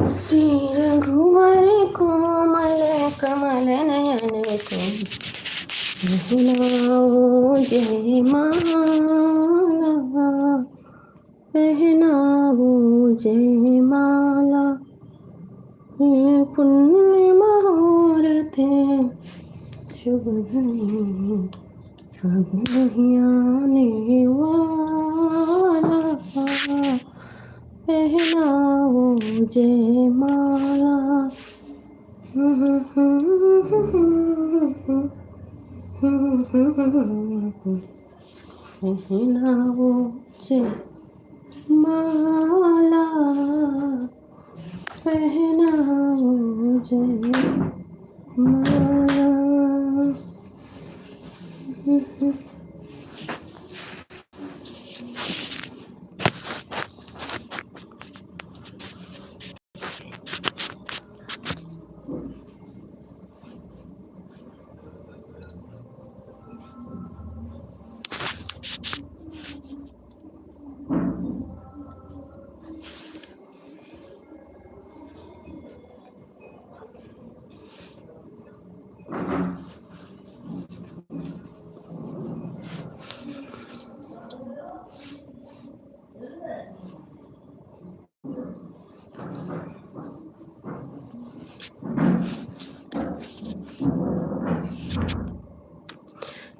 श्री रघुवर कोमल कमल नयन को पहनाओ जय माला, पहनाओ जय माला। ये पुण्य मुहूर्त है, शुभ घड़ी सब नहीं आने वाला। पहनाओ जय माला। पहनाओ जय माला, पहनाओ जय माला।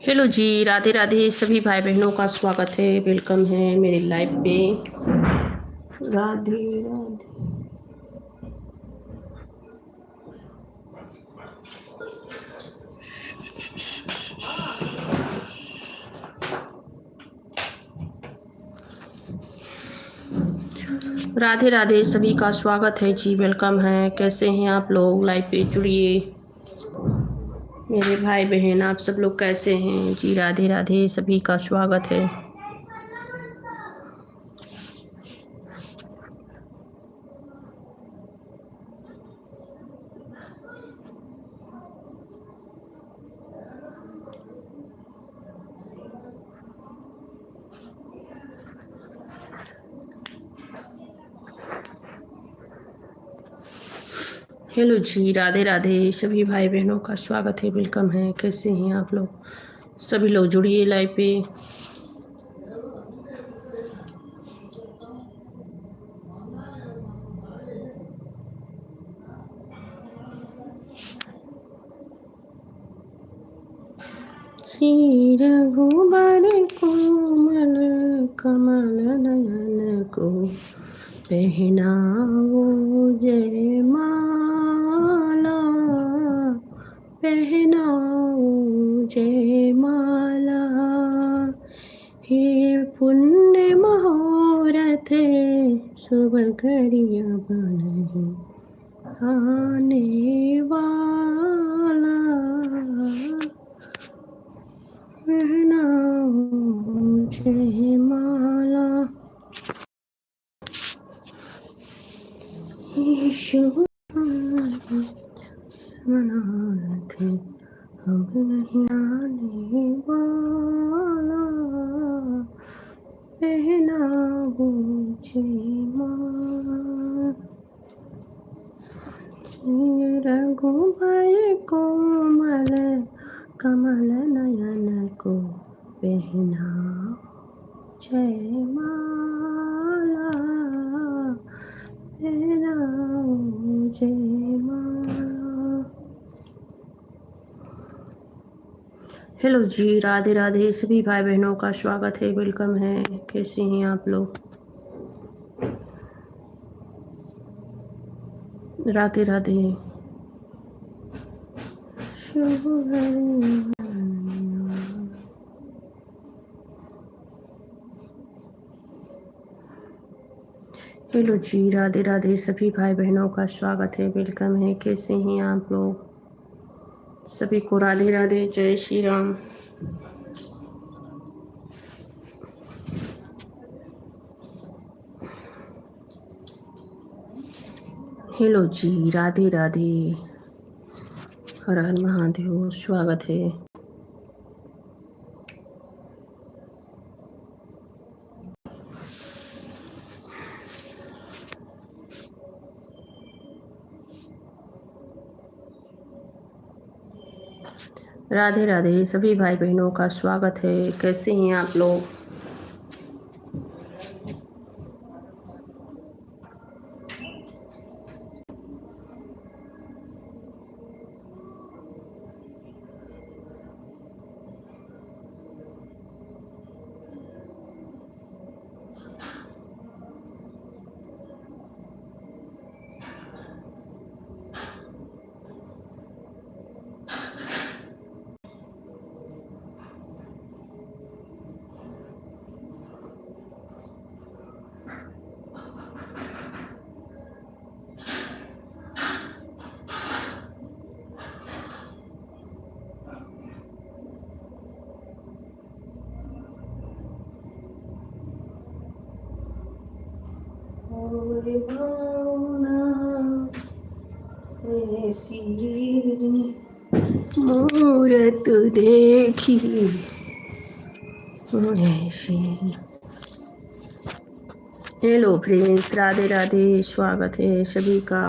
हेलो जी, राधे राधे सभी भाई बहनों का स्वागत है, वेलकम है मेरे लाइव पे। राधे राधे। राधे राधे सभी का स्वागत है जी, वेलकम है। कैसे हैं आप लोग? लाइव पे जुड़िए मेरे भाई बहन, आप सब लोग कैसे हैं जी? राधे राधे सभी का स्वागत है। हेलो जी, राधे राधे सभी भाई बहनों का स्वागत है, वेलकम है। कैसे हैं आप लोग? सभी लोग जुड़िए लाइव पे। श्री रघुबर कोमल कमल नयन को पहनाओ जय माला, पहनाओ जय माला। हे पुण्य मुहूर्त है, शुभ घड़ियाँ बन आने वाला। पहनाओ जय माला। शुभ मनाथ अब नहीं आने वाला। पहनाओ जय माला। श्री रघुबर कोमल कमल नयन को पहनाओ जय माला, पहनाओ जय माला। हेलो जी, राधे राधे सभी भाई बहनों का स्वागत है, वेलकम है। कैसे हैं आप लोग? राधे राधे। शुभ घड़ी। हेलो जी, राधे राधे सभी भाई बहनों का स्वागत है, वेलकम है। कैसे हैं आप लोग? सभी को राधे राधे, जय श्री राम। हेलो जी, राधे राधे, हर हर महादेव, स्वागत है। राधे राधे सभी भाई बहनों का स्वागत है। कैसे हैं आप लोग? मूरत देखी ऐसी। हेलो फ्रेंड्स, राधे राधे, स्वागत है सभी का।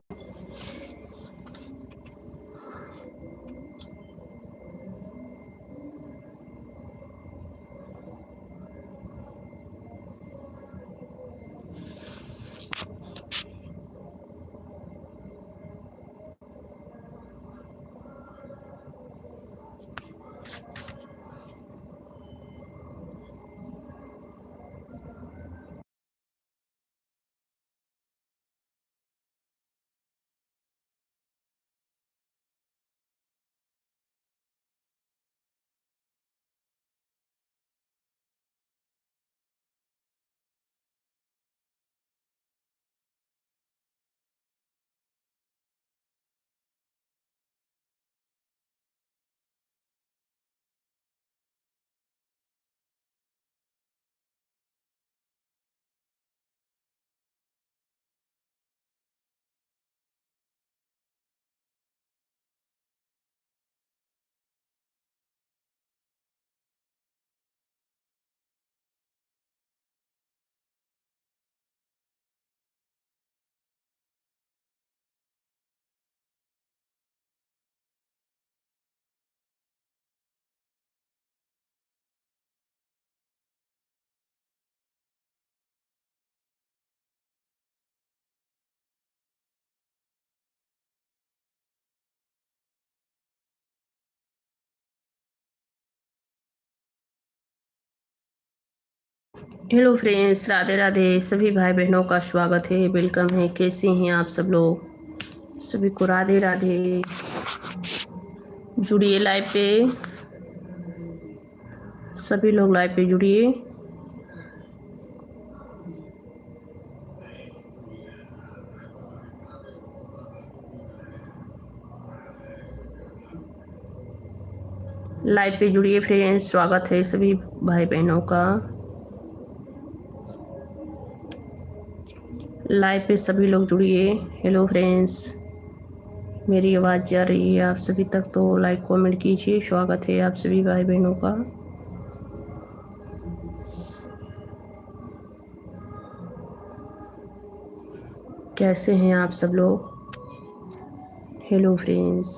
हेलो फ्रेंड्स, राधे राधे सभी भाई बहनों का स्वागत है, वेलकम है। कैसे हैं आप सब लोग? सभी को राधे राधे। जुड़िए लाइव पे, सभी लोग लाइव पे जुड़िए। लाइव पे जुड़िए फ्रेंड्स, स्वागत है सभी भाई बहनों का। लाइव पे सभी लोग जुड़िए। हेलो फ्रेंड्स, मेरी आवाज़ जा रही है आप सभी तक तो लाइक कमेंट कीजिए। स्वागत है आप सभी भाई बहनों का। कैसे हैं आप सब लोग? हेलो फ्रेंड्स,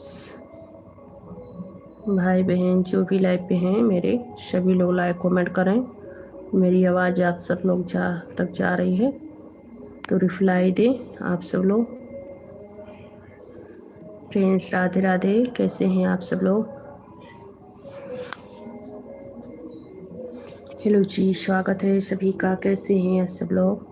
भाई बहन जो भी लाइव पे हैं मेरे, सभी लोग लाइक कमेंट करें। मेरी आवाज़ आप सब लोग तक जा रही है तो रिप्लाई दें आप सब लोग। फ्रेंड्स राधे राधे, कैसे हैं आप सब लोग? हेलो जी, स्वागत है सभी का। कैसे हैं सब लोग?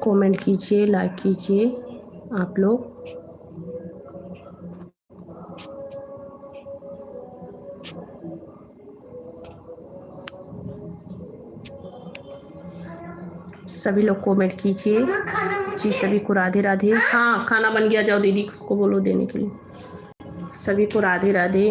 कमेंट कीजिए, लाइक कीजिए आप लोग। सभी लोग कमेंट कीजिए जी। सभी को राधे राधे। हाँ, खाना बन गया, जाओ दीदी को बोलो देने के लिए। सभी को राधे राधे।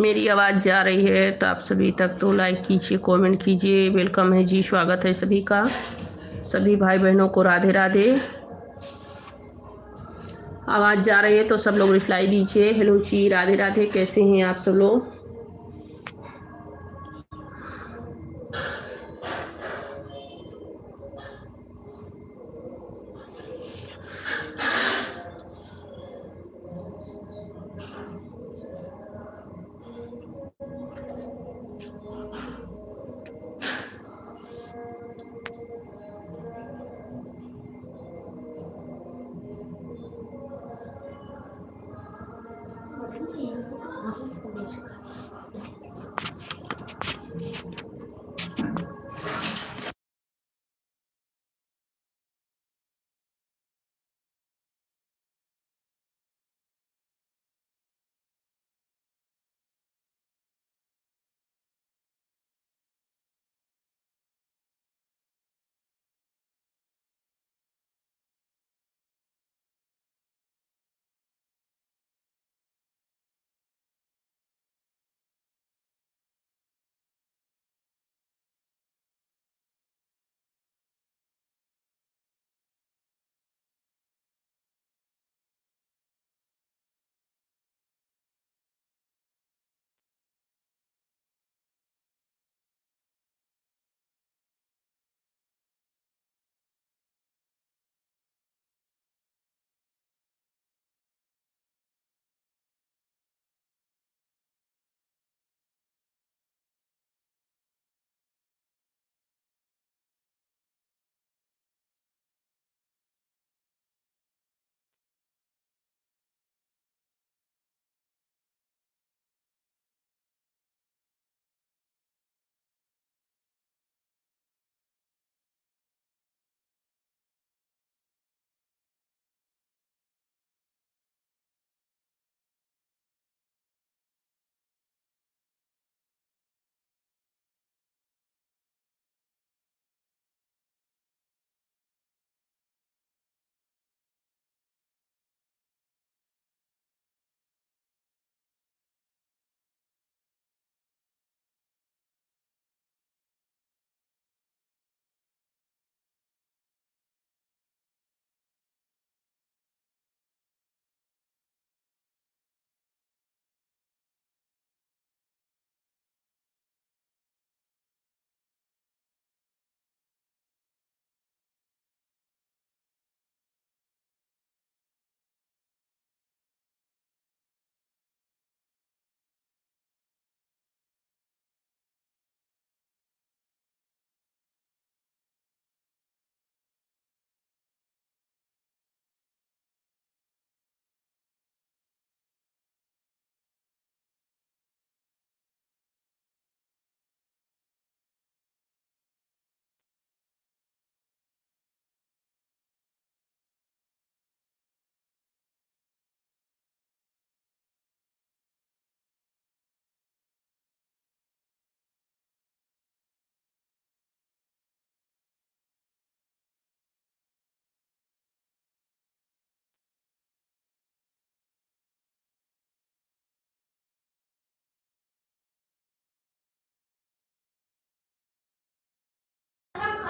मेरी आवाज़ जा रही है तो आप सभी तक तो लाइक कीजिए, कमेंट कीजिए। वेलकम है जी, स्वागत है सभी का। सभी भाई बहनों को राधे राधे। आवाज़ जा रही है तो सब लोग रिप्लाई दीजिए। हेलो जी, राधे राधे। कैसे हैं आप सब लोग?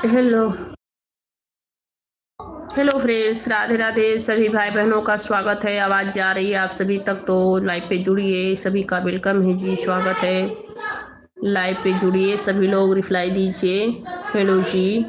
Hello hello friends, Radhe Radhe. सभी भाई बहनों का स्वागत है। आवाज़ जा रही है आप सभी तक तो लाइव पे जुड़िए। सभी का वेलकम है जी, स्वागत है। लाइव पे जुड़िए, सभी लोग रिप्लाई दीजिए। हेलो जी।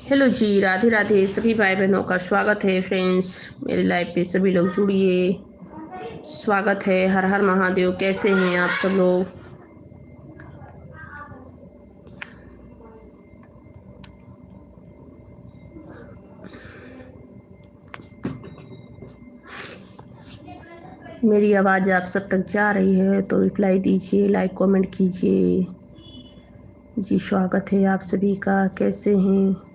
हेलो जी, राधे राधे। सभी भाई बहनों का स्वागत है फ्रेंड्स। मेरे लाइव पे सभी लोग जुड़िए, स्वागत है। हर हर महादेव। कैसे हैं आप सब लोग? मेरी आवाज़ आप सब तक जा रही है तो रिप्लाई दीजिए, लाइक कमेंट कीजिए। जी स्वागत है आप सभी का। कैसे हैं?